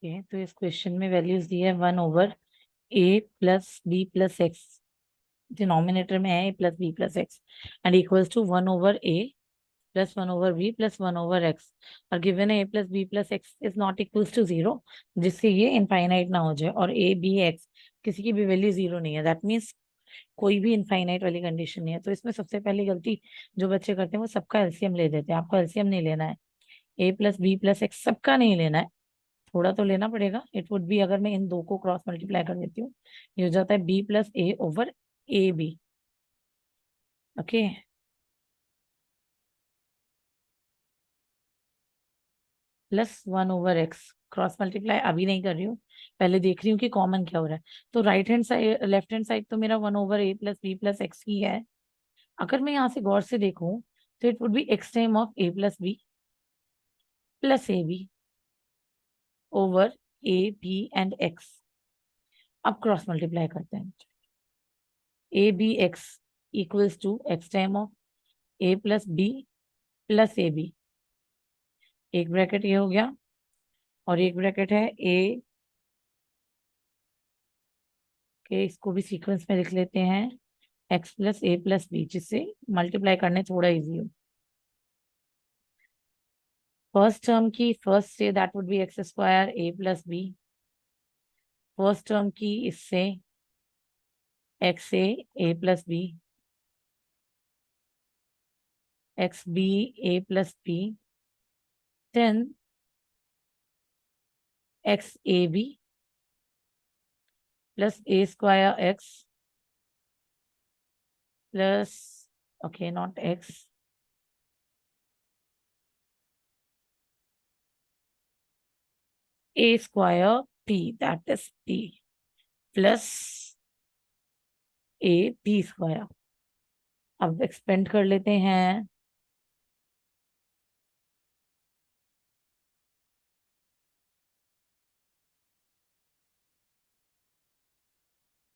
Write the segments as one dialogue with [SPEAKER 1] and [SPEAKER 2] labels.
[SPEAKER 1] Okay, तो इस question में वैल्यूज दी है 1/a+b+x, डिनोमिनेटर में है a+b+x and equals to 1/a+1/b +1/x, और गिवन है a+b+x is not equals to 0, जिससे ये इनफाइनाइट ना हो जाए, और a b x किसी की भी वैल्यू 0 नहीं है। दैट मीन्स कोई भी इनफाइनाइट वाली कंडीशन नहीं है। तो इसमें सबसे पहली गलती जो बच्चे करते हैं वो सबका एलसीएम ले लेते हैं। आपको एलसीएम नहीं लेना है, a+b+x सबका नहीं लेना है, थोड़ा तो लेना पड़ेगा। इट वुड बी, अगर मैं इन दो को क्रॉस मल्टीप्लाई कर देती हूँ, ये हो जाता है b+a/ab। Okay, +1/x, cross multiply अभी नहीं कर रही हूँ, पहले देख रही हूँ कि कॉमन क्या हो रहा है। तो right hand side, left hand side तो मेरा 1/a+b+x ही है। अगर मैं यहाँ से गौर से देखूं तो it would be x time of a+b+ab/a, b and x। अब क्रॉस मल्टीप्लाई करते हैं। a/b/x equals to x time of a+b+ab। एक ब्रैकेट ये हो गया, और एक ब्रैकेट है a के, इसको भी सीक्वेंस में लिख लेते हैं, x+a+b, जिससे मल्टीप्लाई करने थोड़ा इजी हो। फर्स्ट टर्म की फर्स्ट से that would be x² a+b, first term की इससे x+a+b, x+b then x+ab plus a²x plus, okay, not x, a²p, that is p, plus ab²। अब एक्सपेंड कर लेते हैं,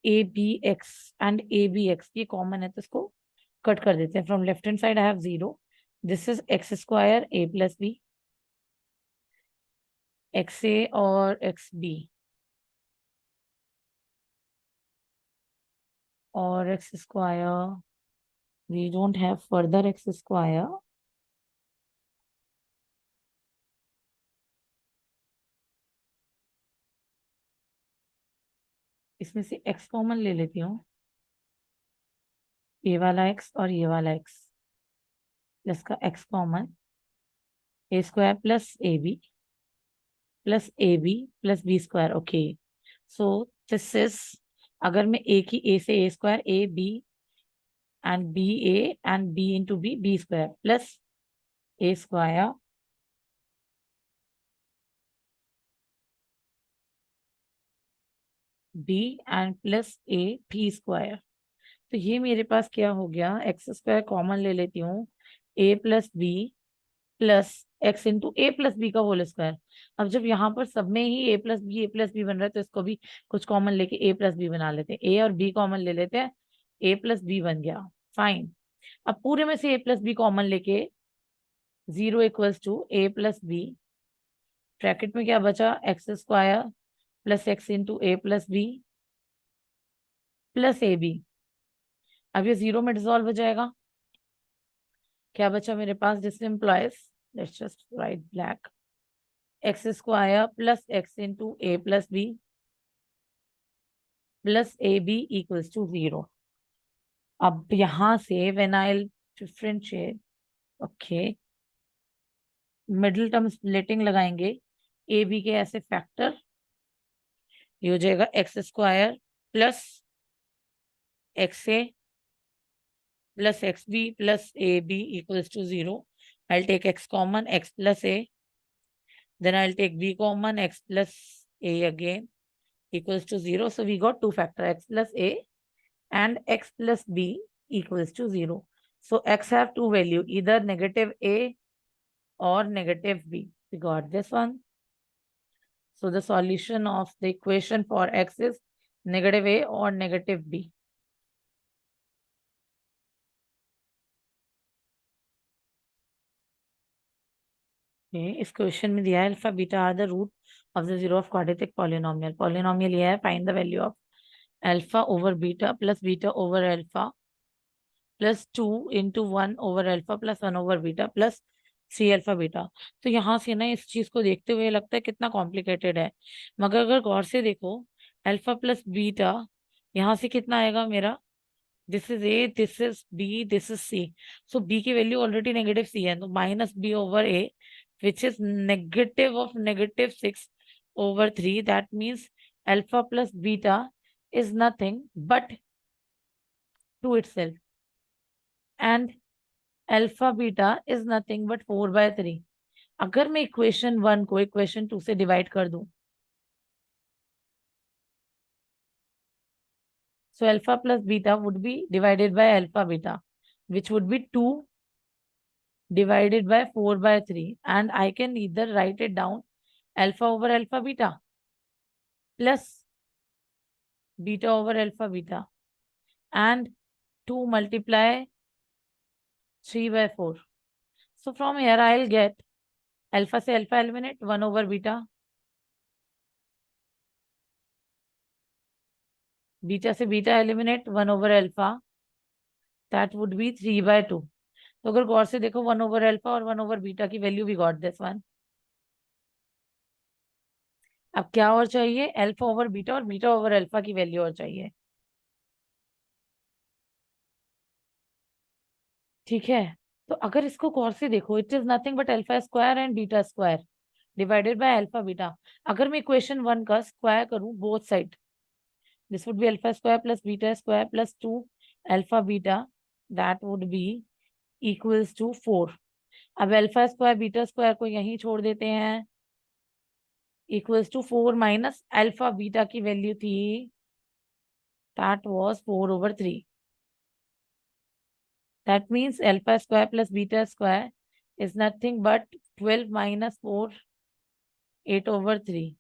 [SPEAKER 1] abx एंड abx, ये कॉमन है तो इसको कट कर देते हैं। From left hand side I have 0, this is x² a+b, xa और xb, और x², we don't have further x², इसमें से x कॉमन ले लेती हूँ, ये वाला x और ये वाला x, प्लस का x common, a² +ab +b²। Okay, so this is, अगर मैं a की a से a² ab and ba and b into b² plus a² b and plus a p²। तो ये मेरे पास क्या हो गया, x² कॉमन ले लेती हूँ, a+b plus x into a+b का होल स्क्वायर। अब जब यहाँ पर सब में ही a+b बन रहा है, तो इसको भी कुछ कॉमन लेके a+b बना लेते हैं, a और b कॉमन ले लेते हैं, a+b बन गया, फाइन। अब पूरे में से a+b कॉमन लेके 0 इक्वल्स टू a+b, ब्रैकेट में क्या बचा, x² plus x into a+b plus ab। अब ये 0 में डिसॉल्व हो जाएगा, क्या बचा मेरे पास, this implies, let's just write black, x² plus x into a+b plus ab equals to 0। अब यहां से when I differentiate, okay, middle term splitting लगाएंगे, ए बी के ऐसे फैक्टर, ये हो जाएगा x² plus xa plus xb plus ab equals to 0। I'll take x common, x plus a, then I'll take b common, x plus a again equals to 0. So we got two factor, x plus a and x plus b equals to 0. So x have two value, either negative a or negative b. We got this one. So the solution of the equation for x is negative a or negative b. इस question में दिया है alpha beta are the root of the zero of quadratic polynomial. Polynomial ये है, find the value of alpha over beta plus beta over alpha plus 2 into 1/अल्फा plus 1/बीटा plus 3 alpha beta. तो यहाँ से ना इस चीज को देखते हुए लगता है कितना कॉम्प्लिकेटेड है, मगर अगर गौर से देखो अल्फा प्लस बीटा यहाँ से कितना आएगा मेरा, this is a, this is b, this is c. So b की वैल्यू ऑलरेडी नेगेटिव सी है, तो minus b over a which is negative of -6/3। That means alpha plus beta is nothing but 2 itself and alpha beta is nothing but 4/3। अगर मैं equation 1 को equation 2 से divide कर दूं, so alpha plus beta would be divided by alpha beta, which would be 2 divided by 4/3, and I can either write it down alpha over alpha beta plus beta over alpha beta and 2 multiply 3/4. So from here I'll get alpha से alpha eliminate 1/beta, beta से beta eliminate 1/alpha, that would be 3/2. तो अगर गौर से देखो 1/अल्फा और 1/बीटा की value भी got this one. अब क्या और चाहिए, अल्फा ओवर बीटा और बीटा ओवर अल्फा की वैल्यू और चाहिए। ठीक है, तो अगर इसको गौर से देखो it is nothing but alpha square and beta square divided by alpha beta. अगर मैं इक्वेशन 1 का स्क्वायर करूं both side, this would be alpha square plus beta square plus 2 alpha beta, that would be equals to 4। अब alpha square beta square को यहीं छोड़ देते हैं, equals to 4 minus alpha beta की वैल्यू थी that was 4/3। That means alpha square plus beta square is nothing but 12 minus 4, 8/3।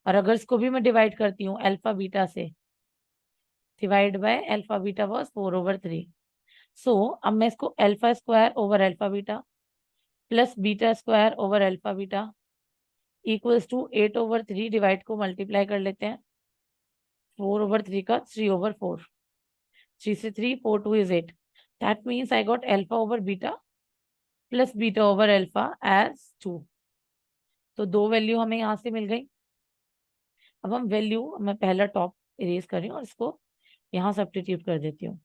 [SPEAKER 1] और अगर इसको भी मैं डिवाइड करती हूँ अल्फा बीटा से, divide by alpha beta was 4/3। So अब मैं इसको alpha square over alpha beta plus beta square over alpha beta equals to 8/3 divide को मल्टीप्लाई कर लेते हैं, 4/3 का 3/4, 3 से 3, 4 2 is 8। That means I got alpha over beta plus beta over alpha as 2। तो दो वैल्यू हमें यहाँ से मिल गई। अब हम वैल्यू, मैं पहला टॉप इरेज कर रही हूँ और इसको यहाँ सब्स्टिट्यूट कर देती हूँ।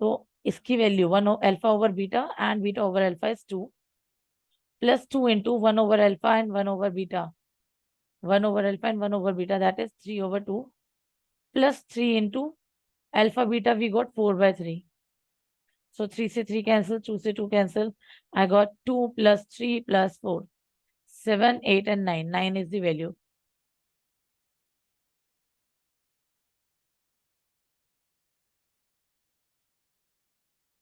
[SPEAKER 1] तो इसकी value 1 alpha over beta and beta over alpha is 2 plus 2 into 1/अल्फा एंड 1/बीटा, 1/अल्फा एंड 1/बीटा that is 3/2 plus 3 into alpha beta we got 4/3। So 3 से 3 cancel, 2 से 2 cancel. I got 2 plus 3 plus 4. 7, 8 and 9. 9 is the value.